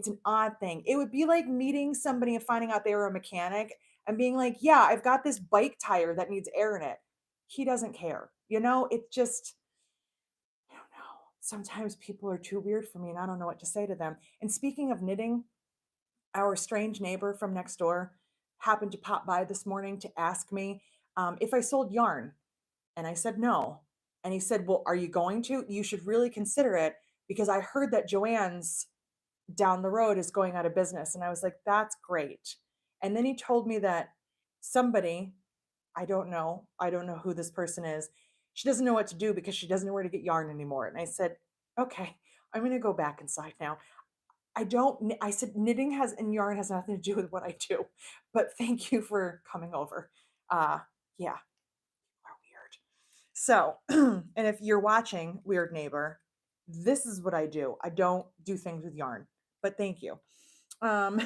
an odd thing. It would be like meeting somebody and finding out they were a mechanic and being like, "Yeah, I've got this bike tire that needs air in it." He doesn't care. It just I don't know. Sometimes people are too weird for me and I don't know what to say to them. And speaking of knitting, our strange neighbor from next door happened to pop by this morning to ask me if I sold yarn. And I said, "No." And he said, "Well, are you going to? You should really consider it because I heard that Joanne's down the road is going out of business." And I was like, "That's great." And then he told me that somebody, I don't know who this person is. She doesn't know what to do because she doesn't know where to get yarn anymore. And I said, "Okay, I'm going to go back inside now." I said, "Knitting has and yarn has nothing to do with what I do, but thank you for coming over." Yeah, are weird. So, and if you're watching, weird neighbor, this is what I do. I don't do things with yarn, but thank you. Um,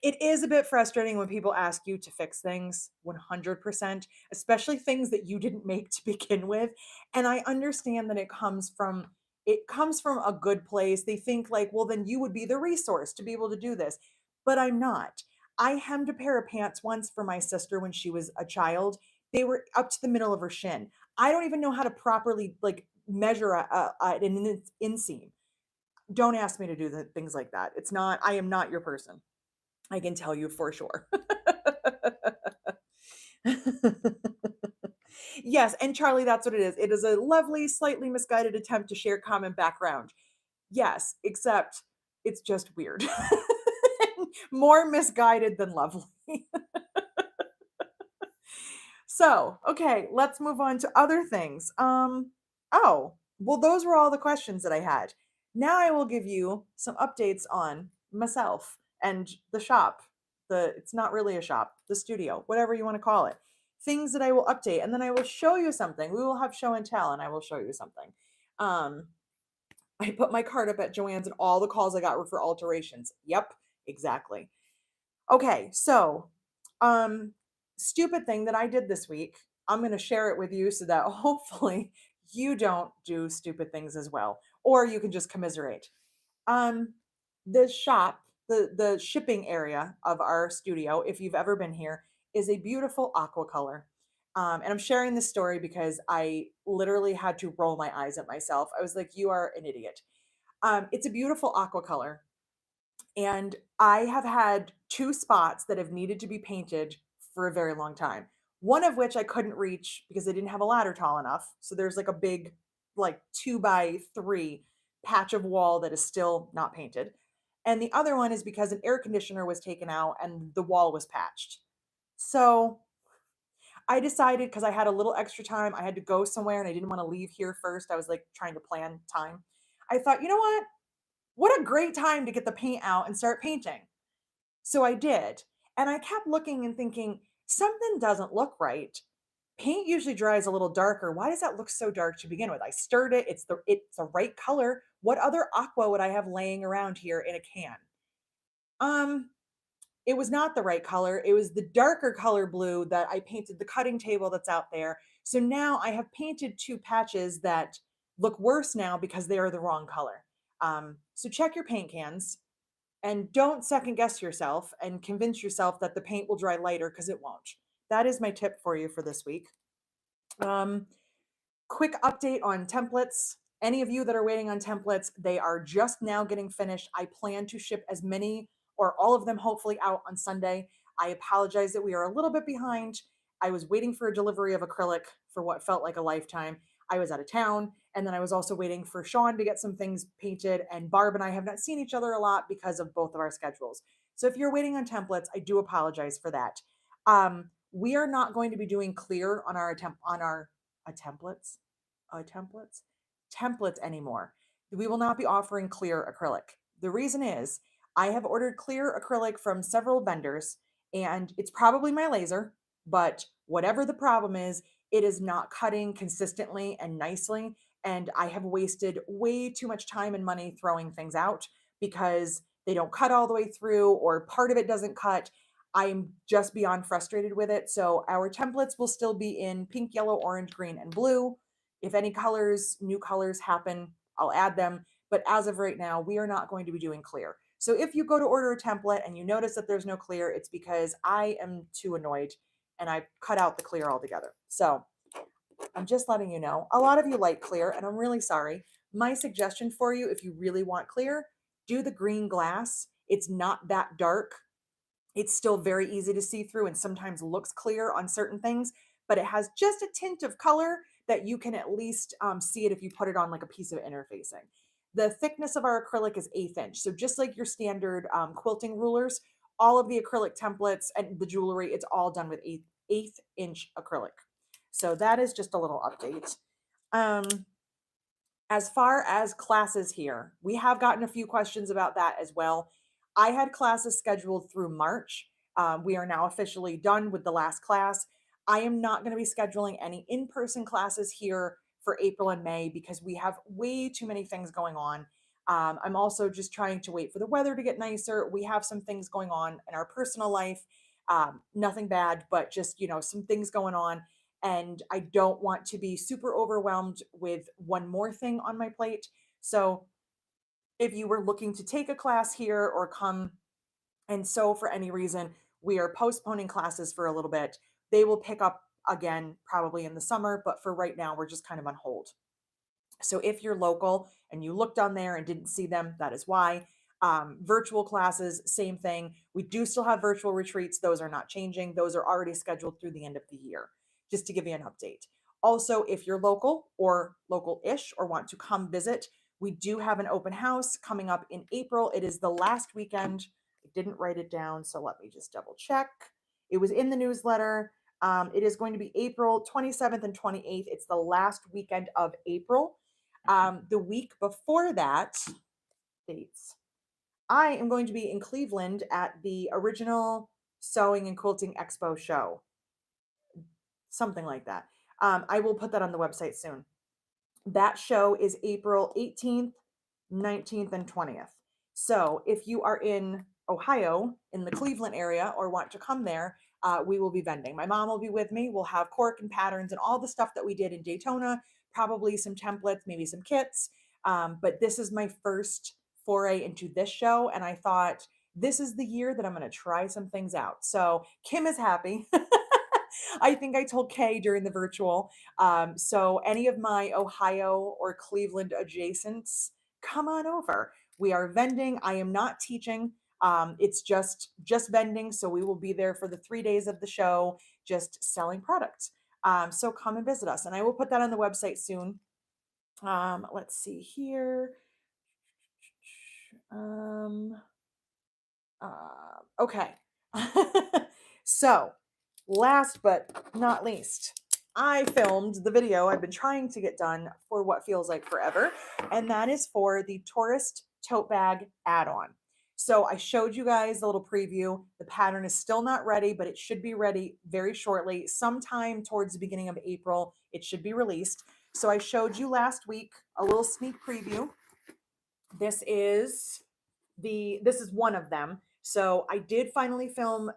it is a bit frustrating when people ask you to fix things 100%, especially things that you didn't make to begin with. And I understand that it comes from a good place. They think like, "Well, then you would be the resource to be able to do this." But I'm not. I hemmed a pair of pants once for my sister when she was a child. They were up to the middle of her shin. I don't even know how to properly like measure an inseam. Don't ask me to do things like that. I am not your person. I can tell you for sure. Yes, and Charlie, that's what it is. It is a lovely, slightly misguided attempt to share common background. Yes, except it's just weird. More misguided than lovely. So, okay, let's move on to other things. Oh, well, those were all the questions that I had. Now I will give you some updates on myself and the shop. It's not really a shop, the studio, whatever you want to call it. Things that I will update, and then I will show you something. We will have show and tell, and I will show you something. Um, I put my card up at Joann's, and all the calls I got were for alterations. Yep, exactly. Okay, so, um, stupid thing that I did this week. I'm going to share it with you so that hopefully you don't do stupid things as well, or you can just commiserate. Um, the shop, the shipping area of our studio, if you've ever been here, is a beautiful aqua color. And I'm sharing this story because I literally had to roll my eyes at myself. I was like, "You are an idiot." It's a beautiful aqua color and I have had two spots that have needed to be painted for a very long time. One of which I couldn't reach because they didn't have a ladder tall enough. So there's like a big, like 2 by 3 patch of wall that is still not painted. And the other one is because an air conditioner was taken out and the wall was patched. So I decided, because I had a little extra time, I had to go somewhere and I didn't want to leave here first. I was like trying to plan time. I thought, you know what? What a great time to get the paint out and start painting. So I did. And I kept looking and thinking, something doesn't look right. Paint usually dries a little darker. Why does that look so dark to begin with? I stirred it. It's the right color. What other aqua would I have laying around here in a can? Um, it was not the right color. It was the darker color blue that I painted the cutting table that's out there. So now I have painted 2 patches that look worse now because they are the wrong color. So check your paint cans and don't second guess yourself and convince yourself that the paint will dry lighter, because it won't. That is my tip for you for this week. Um, Quick update on templates. Any of you that are waiting on templates, they are just now getting finished. I plan to ship as many or all of them hopefully out on Sunday. I apologize that we are a little bit behind. I was waiting for a delivery of acrylic for what felt like a lifetime. I was out of town, and then I was also waiting for Sean to get some things painted, and Barb and I have not seen each other a lot because of both of our schedules. So if you're waiting on templates, I do apologize for that. We are not going to be doing clear on our templates templates templates anymore. We will not be offering clear acrylic. The reason is I have ordered clear acrylic from several vendors, and it's probably my laser, but whatever the problem is, it is not cutting consistently and nicely, and I have wasted way too much time and money throwing things out because they don't cut all the way through or part of it doesn't cut. I'm just beyond frustrated with it. So our templates will still be in pink, yellow, orange, green, and blue. If any colors, new colors happen, I'll add them. But as of right now, we are not going to be doing clear. So if you go to order a template and you notice that there's no clear, it's because I am too annoyed and I cut out the clear altogether. So I'm just letting you know. A lot of you like clear, and I'm really sorry. My suggestion for you, if you really want clear, do the green glass. It's not that dark. It's still very easy to see through and sometimes looks clear on certain things, but it has just a tint of color that you can at least see it if you put it on like a piece of interfacing. The thickness of our acrylic is 1/8 inch. So just like your standard quilting rulers, all of the acrylic templates and the jewelry, it's all done with eighth inch acrylic. So that is just a little update. Um, as far as classes here, we have gotten a few questions about that as well. I had classes scheduled through March. We are now officially done with the last class. I am not going to be scheduling any in person classes here for April and May because we have way too many things going on. I'm also just trying to wait for the weather to get nicer. We have some things going on in our personal life. Nothing bad, but just, some things going on, and I don't want to be super overwhelmed with one more thing on my plate. So if you were looking to take a class here or come and so for any reason we are postponing classes for a little bit, they will pick up again probably in the summer, but for right now we're just kind of on hold. So if you're local and you looked on there and didn't see them, that is why. Virtual classes, same thing. We do still have virtual retreats. Those are not changing. Those are already scheduled through the end of the year, just to give you an update. Also, if you're local or local-ish or want to come visit, we do have an open house coming up in April. It is the last weekend. I didn't write it down, so let me just double check. It was in the newsletter. It is going to be April 27th and 28th. It's the last weekend of April. The week before that, dates, I am going to be in Cleveland at the original Sewing and Quilting Expo show, something like that. I will put that on the website soon. That show is April 18th, 19th, and 20th. So if you are in Ohio, in the Cleveland area, or want to come there, we will be vending. My mom will be with me. We'll have cork and patterns and all the stuff that we did in Daytona, probably some templates, maybe some kits. But this is my first foray into this show, and I thought this is the year that I'm going to try some things out. So Kim is happy. I think I told Kay during the virtual. So any of my Ohio or Cleveland adjacents, come on over. We are vending. I am not teaching. It's just vending, so we will be there for the 3 days of the show, just selling products. So come and visit us, and I will put that on the website soon. Let's see here. Um, okay. So, last but not least, I filmed the video I've been trying to get done for what feels like forever, and that is for the Taurus Tote Bag add-on. So I showed you guys a little preview. The pattern is still not ready, but it should be ready very shortly. Sometime towards the beginning of April, it should be released. So I showed you last week a little sneak preview. This is one of them. So I did finally film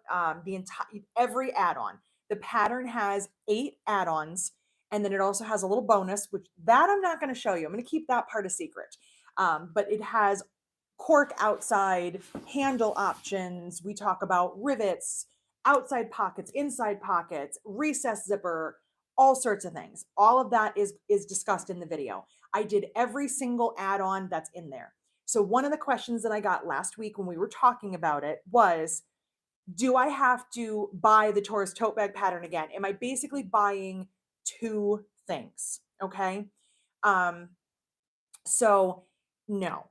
the entire every add-on. The pattern has 8 add-ons, and then it also has a little bonus, which that I'm not going to show you. I'm going to keep that part a secret. But it has cork outside, handle options. We talk about rivets, outside pockets, inside pockets, recess zipper, all sorts of things. All of that is discussed in the video. I did every single add-on that's in there. So one of the questions that I got last week when we were talking about it was, do I have to buy the Taurus tote bag pattern again? Am I basically buying 2 things? Okay. Um, so no.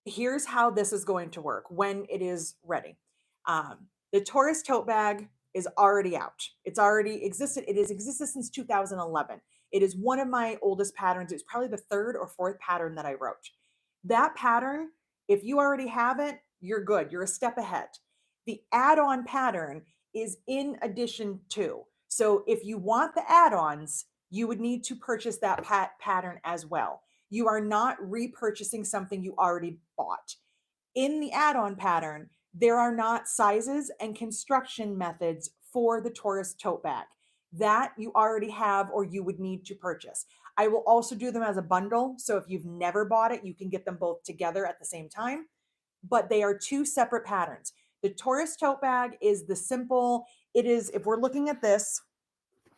Here's how this is going to work when it is ready. The Taurus tote bag is already out. It's already existed. It has existed since 2011. It is one of my oldest patterns. It's probably the 3rd or 4th pattern that I wrote. That pattern, if you already have it, you're good. You're a step ahead. The add-on pattern is in addition to. So if you want the add-ons, you would need to purchase that pattern as well. You are not repurchasing something you already bought. In the add-on pattern, there are not sizes and construction methods for the Taurus tote bag. That you already have or you would need to purchase. I will also do them as a bundle. So if you've never bought it, you can get them both together at the same time. But they are 2 separate patterns. The Taurus tote bag is the simple, it is, if we're looking at this,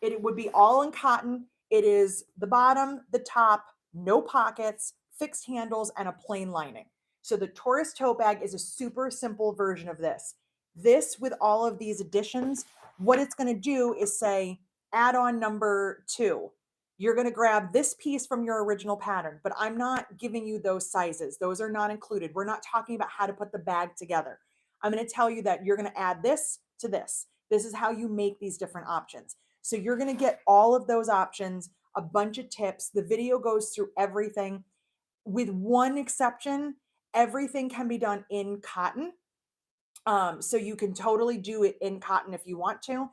it would be all in cotton. It is the bottom, the top, no pockets, fixed handles, and a plain lining. So the Taurus tote bag is a super simple version of this. This, with all of these additions, what it's going to do is say add-on number 2. You're going to grab this piece from your original pattern, but I'm not giving you those sizes. Those are not included. We're not talking about how to put the bag together. I'm going to tell you that you're going to add this to this. This is how you make these different options. So you're going to get all of those options, a bunch of tips. The video goes through everything. With one exception, everything can be done in cotton. So you can totally do it in cotton if you want to.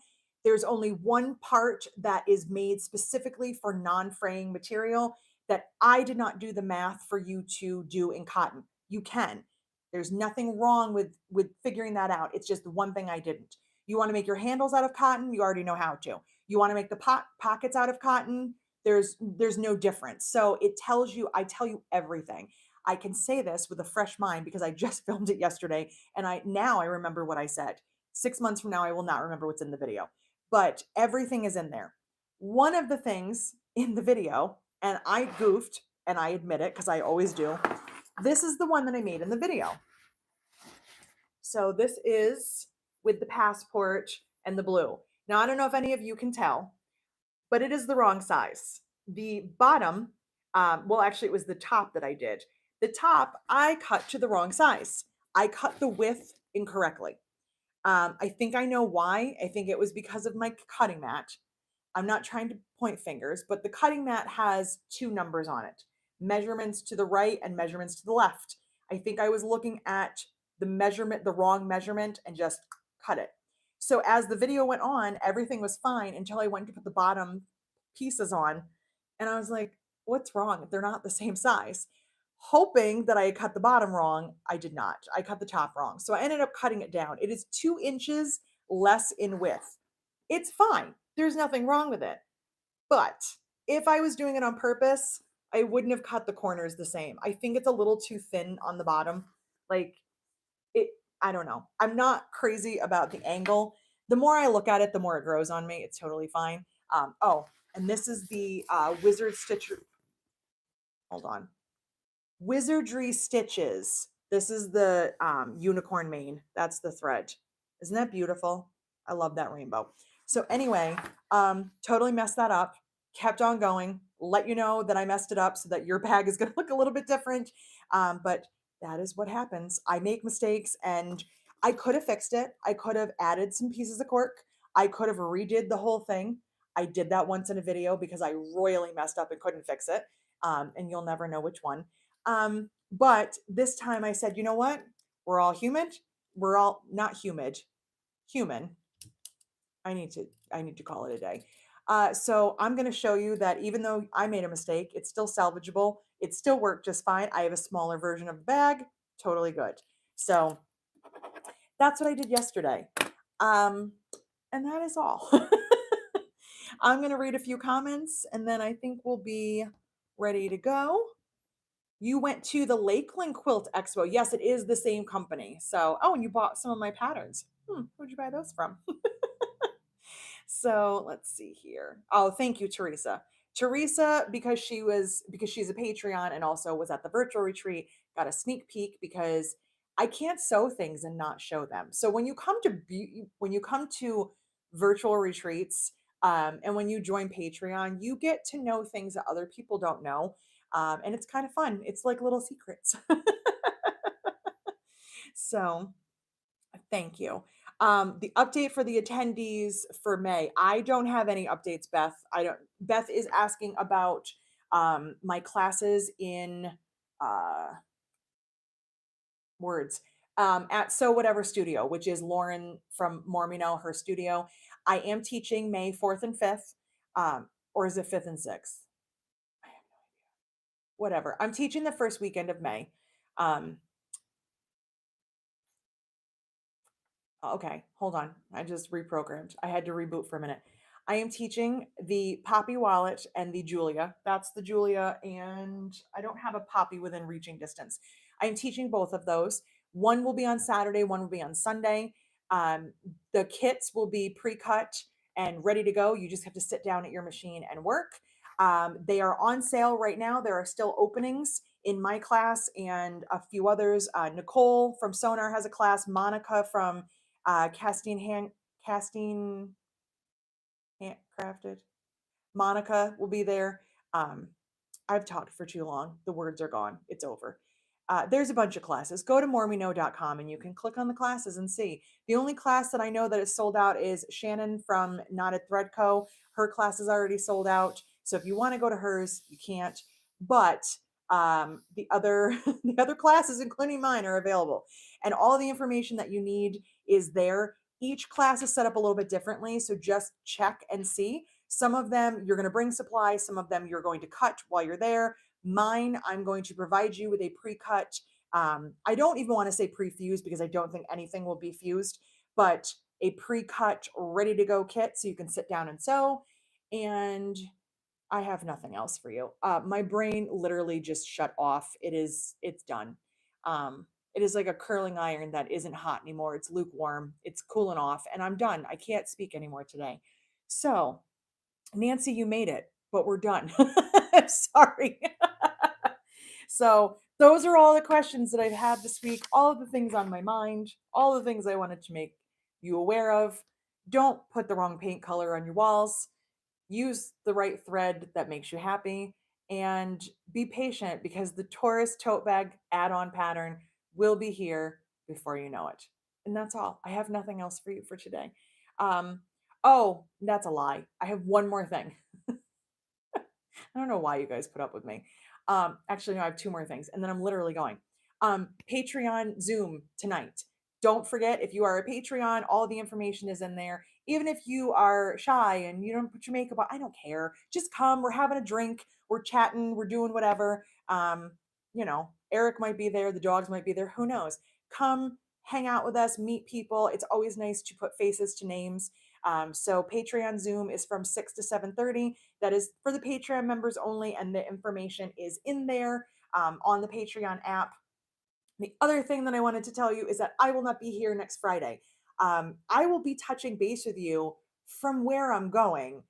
There's only one part that is made specifically for non-fraying material that I did not do the math for you to do in cotton. You can. There's nothing wrong with figuring that out. It's just the one thing I didn't. You want to make your handles out of cotton, you already know how to. You want to make the pockets out of cotton, there's no difference. So it tells you, I tell you everything. I can say this with a fresh mind because I just filmed it yesterday and I remember what I said. 6 months from now I will not remember what's in the video. But everything is in there. One of the things in the video, and I goofed and I admit it because I always do. This is the one that I made in the video. So this is with the passport and the blue. Now, I don't know if any of you can tell, but it is the wrong size. The bottom, well, actually, it was the top that I did. The top, I cut to the wrong size. I cut the width incorrectly. I think I know why. I think it was because of my cutting mat. I'm not trying to point fingers, but the cutting mat has 2 numbers on it, measurements to the right and measurements to the left. I think I was looking at the wrong measurement and just cut it. So as the video went on, everything was fine until I went to put the bottom pieces on. And I was like, what's wrong? They're not the same size. Hoping that I cut the bottom wrong, I did not. I cut the top wrong. So I ended up cutting it down. It is 2 inches less in width. It's fine. There's nothing wrong with it. But if I was doing it on purpose, I wouldn't have cut the corners the same. I think it's a little too thin on the bottom. Like it, I don't know. I'm not crazy about the angle. The more I look at it, the more it grows on me. It's totally fine. Oh, and this is the Wizard Stitcher. Hold on. Wizardry Stitches This is the unicorn mane. That's the thread. Isn't that beautiful? I love that rainbow. So anyway, totally messed that up. Kept on going. Let you know that I messed it up so that your bag is going to look a little bit different. But that is what happens. I make mistakes, and I could have fixed it. I could have added some pieces of cork. I could have redid the whole thing. I did that once in a video because I royally messed up and couldn't fix it. And you'll never know which one. But this time I said, you know what? We're all humid. We're all not humid, human. I need to call it a day. So I'm going to show you that even though I made a mistake, it's still salvageable. It still worked just fine. I have a smaller version of the bag. Totally good. So that's what I did yesterday. Um, and that is all. I'm going to read a few comments and then I think we'll be ready to go. You went to the Lakeland Quilt Expo. Yes, it is the same company. So, oh, and you bought some of my patterns. Where'd you buy those from? So let's see here. Oh, thank you, Teresa. Teresa, because she's a Patreon and also was at the virtual retreat, got a sneak peek because I can't sew things and not show them. So when you come to virtual retreats, and when you join Patreon, you get to know things that other people don't know, and it's kind of fun. It's like little secrets. So thank you. The update for the attendees for May. I don't have any updates, Beth. I don't. Beth is asking about my classes in uh, words at So Whatever Studio, which is Lauren from Mormino, her studio. I am teaching May 4th and 5th, or is it 5th and 6th? Whatever. I'm teaching the first weekend of May. Um, Okay, hold on. I just reprogrammed. I had to reboot for a minute. I am teaching the Poppy wallet and the Julia. That's the Julia, and I don't have a Poppy within reaching distance. I am teaching both of those. One will be on Saturday, one will be on Sunday. The kits will be pre-cut and ready to go. You just have to sit down at your machine and work. They are on sale right now. There are still openings in my class and a few others. Nicole from Sonar has a class. Monica from casting handcrafted. Monica will be there. Um, I've talked for too long. The words are gone. It's over. There's a bunch of classes. Go to moremeknow.com and you can click on the classes and see. The only class that I know that is sold out is Shannon from Knotted Thread Co. Her class is already sold out. So if you want to go to hers, you can't. But the other the other classes, including mine, are available. And all the information that you need is there. Each class is set up a little bit differently. So just check and see. Some of them you're going to bring supplies, some of them you're going to cut while you're there. Mine, I'm going to provide you with a pre-cut. I don't even want to say pre-fused because I don't think anything will be fused, but a pre-cut, ready to go kit so you can sit down and sew. And I have nothing else for you. My brain literally just shut off. It's done. It is like a curling iron that isn't hot anymore. It's lukewarm. It's cooling off, and I'm done. I can't speak anymore today. So, Nancy, you made it, but we're done. I'm sorry. So, those are all the questions that I've had this week, all of the things on my mind, all the things I wanted to make you aware of. Don't put the wrong paint color on your walls. Use the right thread that makes you happy and be patient because the Taurus Tote Bag add-on pattern will be here before you know it. And that's all. I have nothing else for you for today. Um, oh, that's a lie. I have one more thing. I don't know why you guys put up with me. Actually, no, I have two more things, and then I'm literally going. Patreon Zoom tonight. Don't forget, if you are a Patreon, all the information is in there. Even if you are shy and you don't put your makeup on, I don't care. Just come. We're having a drink. We're chatting. We're doing whatever. Eric might be there. The dogs might be there. Who knows? Come hang out with us, meet people. It's always nice to put faces to names. So Patreon Zoom is from 6 to 7:30. That is for the Patreon members only, and the information is in there on the Patreon app. The other thing that I wanted to tell you is that I will not be here next Friday. I will be touching base with you from where I'm going,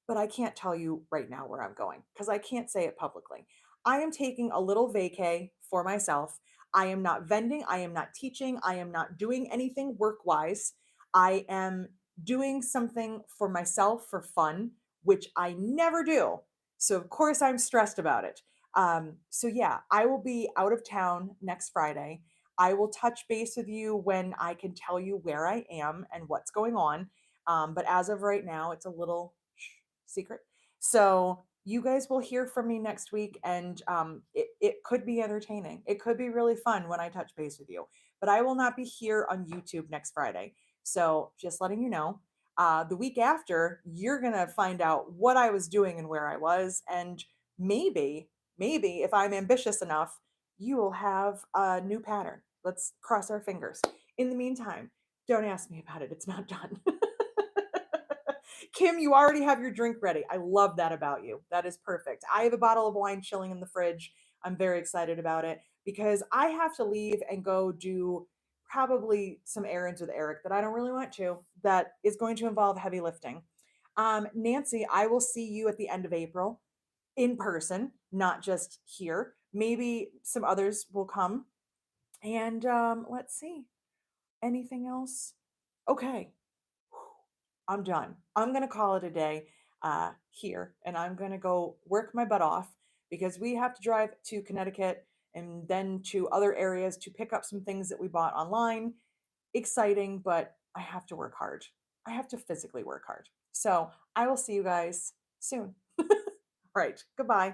but I can't tell you right now where I'm going because I can't say it publicly. I am taking a little vacay for myself. I am not vending, I am not teaching, I am not doing anything work wise. I am doing something for myself for fun, which I never do. So, of course, I'm stressed about it. So, yeah, I will be out of town next Friday. I will touch base with you when I can tell you where I am and what's going on. But as of right now, it's a little secret. So you guys will hear from me next week, and it could be entertaining. It could be really fun when I touch base with you. But I will not be here on YouTube next Friday. So just letting you know. The week after, you're going to find out what I was doing and where I was. And maybe if I'm ambitious enough, you will have a new pattern. Let's cross our fingers. In the meantime, don't ask me about it. It's not done. Kim, you already have your drink ready. I love that about you. That is perfect. I have a bottle of wine chilling in the fridge. I'm very excited about it because I have to leave and go do probably some errands with Eric that I don't really want to, that is going to involve heavy lifting. Nancy, I will see you at the end of April in person, not just here. Maybe some others will come. And let's see. Anything else? Okay. I'm done. I'm going to call it a day here, and I'm going to go work my butt off because we have to drive to Connecticut and then to other areas to pick up some things that we bought online. Exciting, but I have to work hard. I have to physically work hard. So I will see you guys soon. All right. Goodbye.